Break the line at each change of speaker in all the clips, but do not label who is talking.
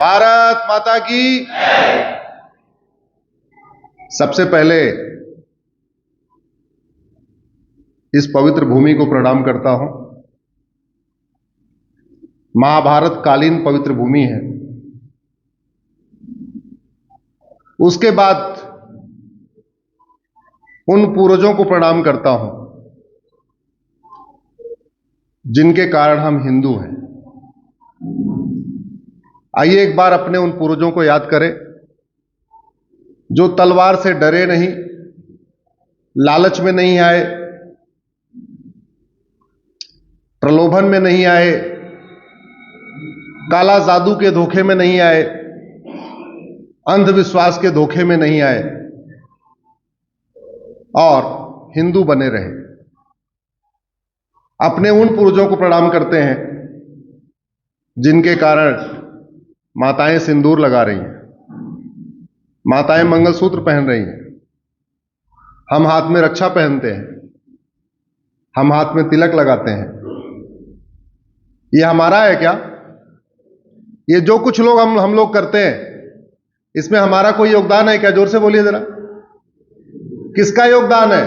भारत माता की। सबसे पहले इस पवित्र भूमि को प्रणाम करता हूं। महाभारत कालीन पवित्र भूमि है। उसके बाद उन पूर्वजों को प्रणाम करता हूं जिनके कारण हम हिंदू हैं। आइए एक बार अपने उन पूर्वजों को याद करें जो तलवार से डरे नहीं, लालच में नहीं आए, प्रलोभन में नहीं आए, काला जादू के धोखे में नहीं आए, अंधविश्वास के धोखे में नहीं आए और हिंदू बने रहे। अपने उन पूर्वजों को प्रणाम करते हैं जिनके कारण माताएं सिंदूर लगा रही हैं, माताएं मंगलसूत्र पहन रही हैं, हम हाथ में रक्षा पहनते हैं, हम हाथ में तिलक लगाते हैं। ये हमारा है क्या? ये जो कुछ लोग हम लोग करते हैं, इसमें हमारा कोई योगदान है क्या? जोर से बोलिए जरा, किसका योगदान है?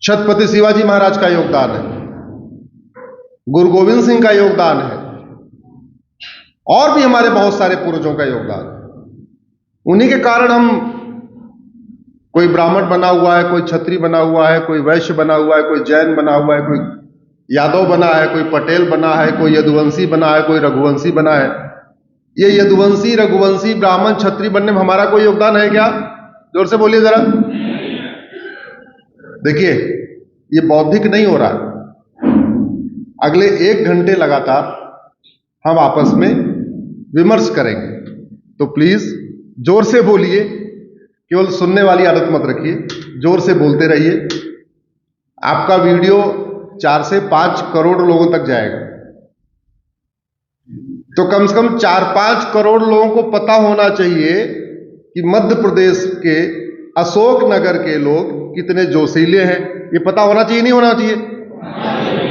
छत्रपति शिवाजी महाराज का योगदान है, गुरु गोविंद सिंह का योगदान है और भी हमारे बहुत सारे पूर्वजों का योगदान है। उन्हीं के कारण हम, कोई ब्राह्मण बना हुआ है, कोई क्षत्रिय बना हुआ है, कोई वैश्य बना हुआ है, कोई जैन बना हुआ है, कोई यादव बना है, कोई पटेल बना है, कोई यदुवंशी बना है, कोई रघुवंशी बना है। ये यदुवंशी, रघुवंशी, ब्राह्मण, क्षत्रिय बनने में हमारा कोई योगदान है क्या? जोर से बोलिए जरा। देखिए, ये बौद्धिक नहीं हो रहा। अगले 1 घंटे लगातार हम आपस में विमर्श करेंगे, तो प्लीज जोर से बोलिए, केवल सुनने वाली आदत मत रखिए, जोर से बोलते रहिए। आपका वीडियो 4 से 5 करोड़ लोगों तक जाएगा, तो कम से कम 4-5 करोड़ लोगों को पता होना चाहिए कि मध्य प्रदेश के अशोकनगर के लोग कितने जोशीले हैं। ये पता होना चाहिए, नहीं होना चाहिए?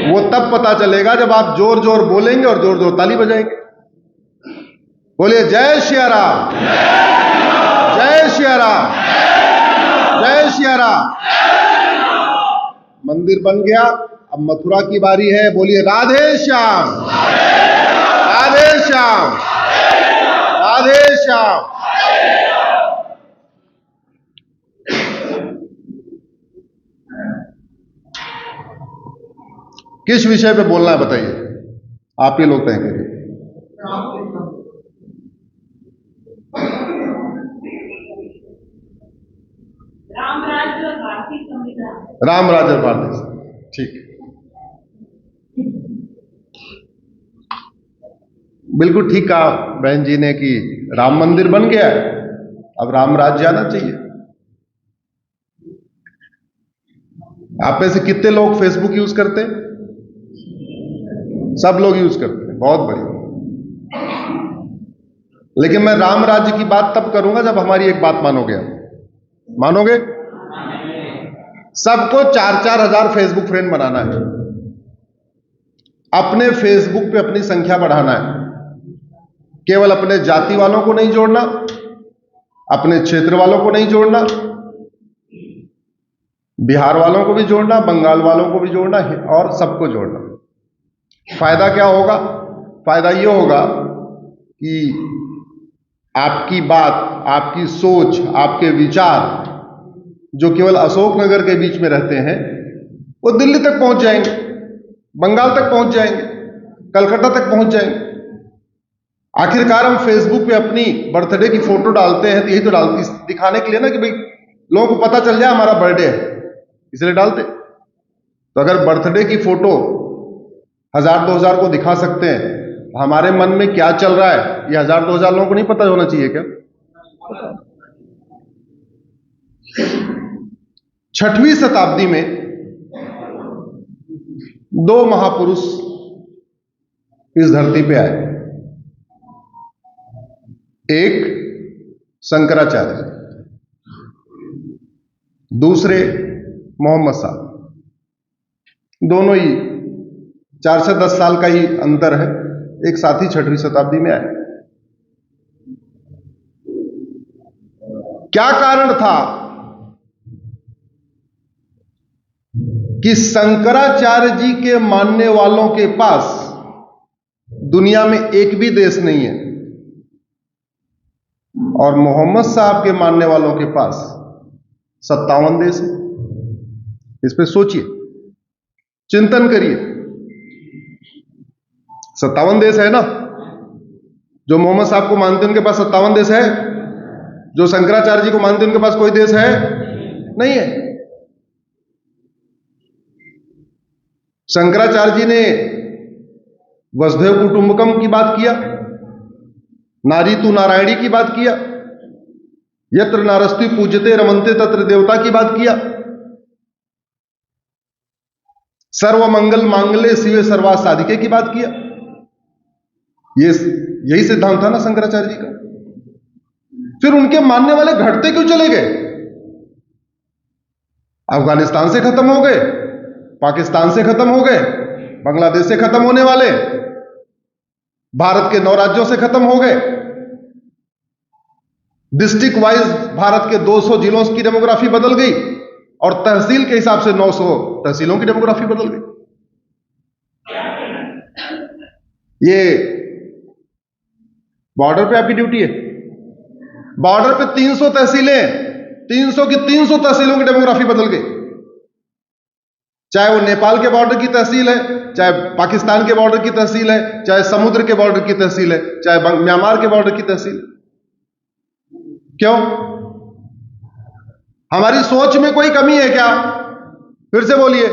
वो तब पता चलेगा जब आप जोर जोर बोलेंगे और जोर जोर ताली बजाएंगे। बोलिए जय सिया राम, जय सिया राम, जय सिया राम। मंदिर बन गया, अब मथुरा की बारी है। बोलिए राधे श्याम, राधे श्याम, राधे श्याम। किस विषय पे बोलना है बताइए, आप ही लोग तय करिए। राम राज्य और भारतीय संविधान। राम राज्य और भारतीय, ठीक, बिल्कुल ठीक कहा बहन जी ने कि राम मंदिर बन गया है, अब राम राज्य आना चाहिए। आप में से कितने लोग फेसबुक यूज करते हैं? सब लोग यूज करते हैं, बहुत बढ़िया। लेकिन मैं राम राज्य की बात तब करूंगा जब हमारी एक बात मानोगे। मानोगे? सबको 4-4 हजार फेसबुक फ्रेंड बनाना है, अपने फेसबुक पे अपनी संख्या बढ़ाना है। केवल अपने जाति वालों को नहीं जोड़ना, अपने क्षेत्र वालों को नहीं जोड़ना, बिहार वालों को भी जोड़ना, बंगाल वालों को भी जोड़ना और सबको जोड़ना। फायदा क्या होगा? फायदा यह होगा कि आपकी बात, आपकी सोच, आपके विचार जो केवल अशोकनगर के बीच में रहते हैं, वो दिल्ली तक पहुंच जाएंगे, बंगाल तक पहुंच जाएंगे, कलकत्ता तक पहुंच जाएंगे। आखिरकार हम फेसबुक पे अपनी बर्थडे की फोटो डालते हैं तो यही तो डालते, दिखाने के लिए ना कि भाई लोगों को पता चल जाए हमारा बर्थडे है, इसलिए डालते। तो अगर बर्थडे की फोटो 1000-2000 को दिखा सकते हैं, हमारे मन में क्या चल रहा है ये 1000-2000 लोगों को नहीं पता होना चाहिए क्या? 6वीं शताब्दी में 2 महापुरुष इस धरती पे आए। एक शंकराचार्य, दूसरे मोहम्मद साहब। दोनों ही 4 से 10 साल का ही अंतर है। एक साथ ही 6वीं शताब्दी में आए। क्या कारण था कि शंकराचार्य जी के मानने वालों के पास दुनिया में एक भी देश नहीं है और मोहम्मद साहब के मानने वालों के पास 57 देश है? इस पे सोचिए, चिंतन करिए। 57 देश है ना? जो मोहम्मद साहब को मानते हैं उनके पास 57 देश है। जो शंकराचार्य जी को मानते हैं उनके पास कोई देश है? नहीं है। शंकराचार्य जी ने वसुधैव कुटुंबकम की बात किया, नारी तु नारायणी की बात किया, यत्र नारस्ति पूज्यते रमन्ते तत्र देवता की बात किया, सर्व मंगल मांगल्ये शिवे सर्वार्थ साधिके की बात किया। यही सिद्धांत था ना शंकराचार्य जी का। फिर उनके मानने वाले घटते क्यों चले गए? अफगानिस्तान से खत्म हो गए, पाकिस्तान से खत्म हो गए, बांग्लादेश से खत्म होने वाले, भारत के 9 राज्यों से खत्म हो गए। डिस्ट्रिक्ट वाइज भारत के 200 जिलों की डेमोग्राफी बदल गई और तहसील के हिसाब से 900 तहसीलों की डेमोग्राफी बदल गई। ये बॉर्डर पे आपकी ड्यूटी है। बॉर्डर पे 300 तहसीलें, 300 की 300 तहसीलों की डेमोग्राफी बदल गई। चाहे वो नेपाल के बॉर्डर की तहसील है, चाहे पाकिस्तान के बॉर्डर की तहसील है, चाहे समुद्र के बॉर्डर की तहसील है, चाहे म्यांमार के बॉर्डर की तहसील। क्यों? हमारी सोच में कोई कमी है क्या? फिर से बोलिए।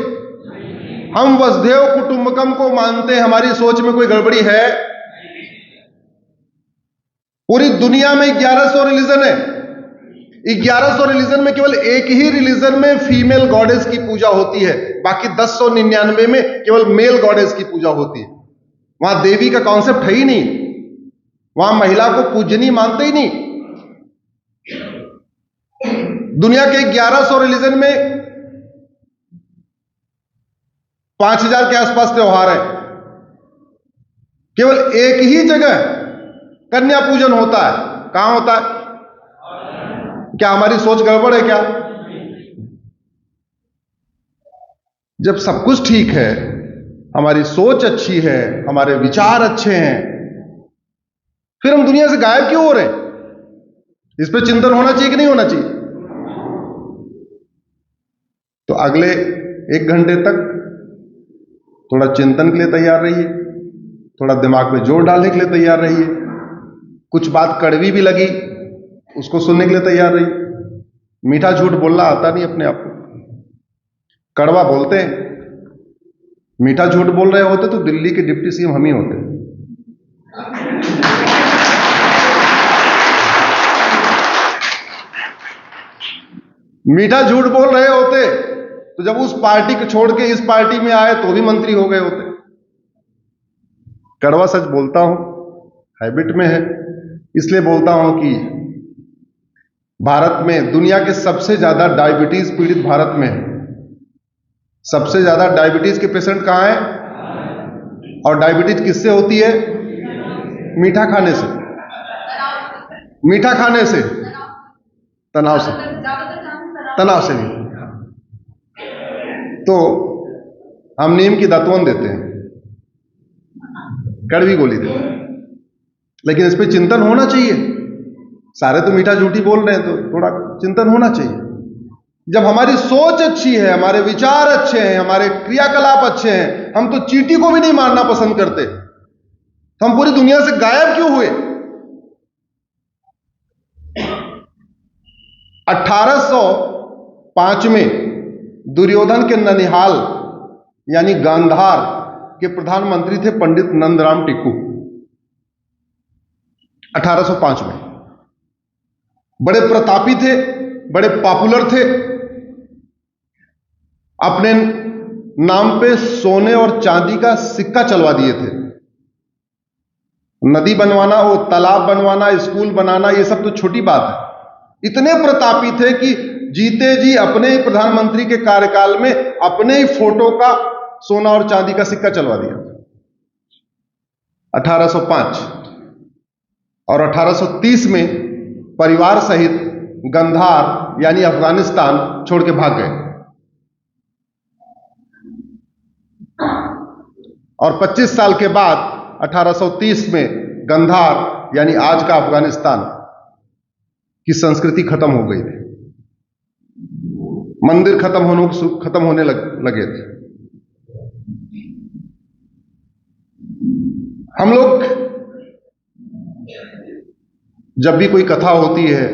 हम वसुधैव कुटुंबकम को मानते हैं, हमारी सोच में कोई गड़बड़ी है? पूरी दुनिया में 1100 रिलीजन है। 1100 रिलीजन में केवल एक ही रिलीजन में फीमेल गॉडेस की पूजा होती है, बाकी 1099 में केवल मेल गॉडेस की पूजा होती है। वहां देवी का कॉन्सेप्ट है ही नहीं, वहां महिला को पूजनीय मानते ही नहीं। दुनिया के 1100 रिलीजन में 5000 के आसपास त्योहार है, केवल एक ही जगह कन्या पूजन होता है। कहां होता है? क्या हमारी सोच गड़बड़ है क्या? जब सब कुछ ठीक है, हमारी सोच अच्छी है, हमारे विचार अच्छे हैं, फिर हम दुनिया से गायब क्यों हो रहे हैं? इस पे चिंतन होना चाहिए कि नहीं होना चाहिए? तो अगले 1 घंटे तक थोड़ा चिंतन के लिए तैयार रहिए, थोड़ा दिमाग में जोर डालने के लिए तैयार रहिए। कुछ बात कड़वी भी लगी, उसको सुनने के लिए तैयार रहिए। मीठा झूठ बोलना आता नहीं अपने आप को, कड़वा बोलते हैं। मीठा झूठ बोल रहे होते तो दिल्ली के डिप्टी सीएम हम ही होते। मीठा झूठ बोल रहे होते तो जब उस पार्टी को छोड़ के इस पार्टी में आए तो भी मंत्री हो गए होते। कड़वा सच बोलता हूं, हैबिट में है, इसलिए बोलता हूं कि भारत में दुनिया के सबसे ज्यादा डायबिटीज पीड़ित भारत में है। सबसे ज्यादा डायबिटीज के पेशेंट कहां हैं? और डायबिटीज किससे होती है? मीठा खाने से। मीठा खाने से, तनाव से, तनाव से नहीं। तो हम नीम की दातुन देते हैं, कड़वी गोली देते हैं, लेकिन इस पे चिंतन होना चाहिए। सारे तो मीठा झूठी बोल रहे हैं, तो थोड़ा चिंतन होना चाहिए। जब हमारी सोच अच्छी है, हमारे विचार अच्छे हैं, हमारे क्रियाकलाप अच्छे हैं, हम तो चींटी को भी नहीं मारना पसंद करते, तो हम पूरी दुनिया से गायब क्यों हुए? 1805 में दुर्योधन के ननिहाल यानी गांधार के प्रधानमंत्री थे पंडित नंदराम टिक्कू। 1805 में बड़े प्रतापी थे, बड़े पॉपुलर थे। अपने नाम पे सोने और चांदी का सिक्का चलवा दिए थे। नदी बनवाना, वो तालाब बनवाना, स्कूल बनाना, ये सब तो छोटी बात है। इतने प्रतापी थे कि जीते जी अपने ही प्रधानमंत्री के कार्यकाल में अपने ही फोटो का सोना और चांदी का सिक्का चलवा दिया 1805। और 1830 में परिवार सहित गंधार यानी अफगानिस्तान छोड़ के भाग गए। और 25 साल के बाद 1830 में गंधार यानी आज का अफगानिस्तान की संस्कृति खत्म हो गई थी। मंदिर खत्म होने लगे थे। हम लोग जब भी कोई कथा होती है,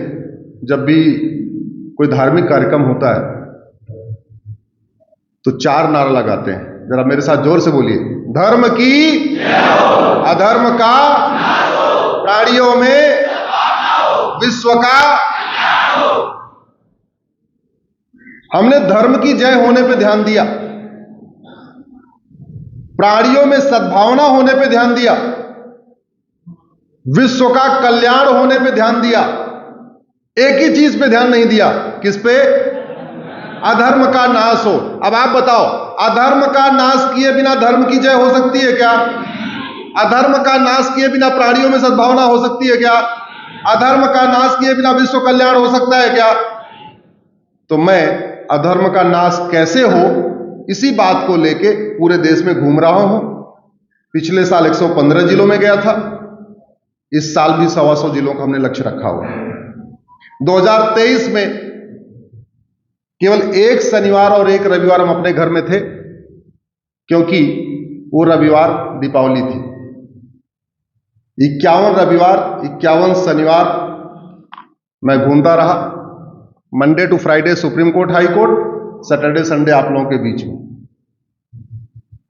जब भी कोई धार्मिक कार्यक्रम होता है, तो 4 नारा लगाते हैं। जरा मेरे साथ जोर से बोलिए, धर्म की अधर्म का, प्राणियों में विश्व का। हमने धर्म की जय होने पे ध्यान दिया, प्राणियों में सद्भावना होने पे ध्यान दिया, विश्व का कल्याण होने पे ध्यान दिया। एक ही चीज पे ध्यान नहीं दिया, किस पे? अधर्म का नाश हो। अब आप बताओ, अधर्म का नाश किए बिना धर्म की जय हो सकती है क्या? अधर्म का नाश किए बिना प्राणियों में सद्भावना हो सकती है क्या? अधर्म का नाश किए बिना विश्व कल्याण हो सकता है क्या? तो मैं अधर्म का नाश कैसे हो, इसी बात को लेके पूरे देश में घूम रहा हूं। पिछले साल 115 जिलों में गया था, इस साल भी 125 जिलों का हमने लक्ष्य रखा हुआ। 2023 में केवल एक शनिवार और एक रविवार हम अपने घर में थे, क्योंकि वो रविवार दीपावली थी। 51 रविवार 51 शनिवार मैं घूमता रहा, Monday to Friday Supreme Court, High Court, Saturday Sunday आप लोगों के बीच में।